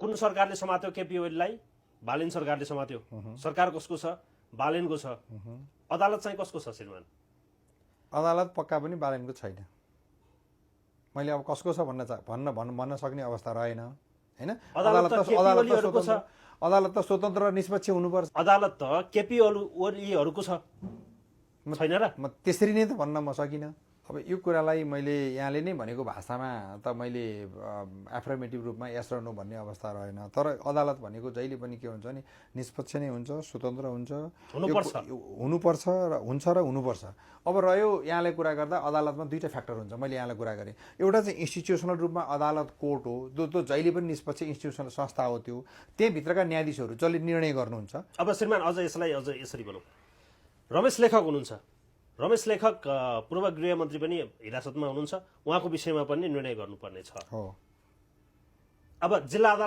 कुन सरकारले समात्यो केपी ओलीलाई? बालेन सरकारले समात्यो। सरकार कसको छ? बालेनको छ। अदालत चाहिँ कसको छ श्रीमान? अदालत पक्का पनि बालेनको छैन। मैले अब कसको छ भन्न सक्ने अवस्था रहेन हैन। अदालत त स्वतन्त्र र निष्पक्ष हुनुपर्छ। अदालत त केपी ओलीहरूको छ, छैन र? म त्यसरी नै त भन्न म सकिनँ। अब यो कुरालाई मैले यहाँले नै भनेको भाषामा त मैले एफर्मेटिभ रूपमा यस र नो भन्ने अवस्था रहेन। तर अदालत भनेको जहिले पनि के हुन्छ भने निष्पक्ष नै हुन्छ, स्वतन्त्र हुन्छ, हुनुपर्छ र हुन्छ र हुनुपर्छ। अब रह्यो यहाँले कुरा गर्दा अदालतमा दुईटा फ्याक्टर हुन्छ। मैले यहाँलाई कुरा गरेँ, एउटा चाहिँ इन्स्टिट्युसनल रूपमा अदालत कोर्ट हो, जो जहिले पनि निष्पक्ष इन्स्टिट्युसनल संस्था हो। त्यो त्यहीँभित्रका न्यायाधीशहरू जसले निर्णय गर्नुहुन्छ। अब श्रीमान अझ यसरी भनौँ, रमेश लेखक हुनुहुन्छ। रमेश लेखक पूर्व गृहमन्त्री पनि हिरासतमा हुनुहुन्छ। उहाँको विषयमा पनि निर्णय गर्नुपर्ने छ। हो। अब जिल्ला अदालत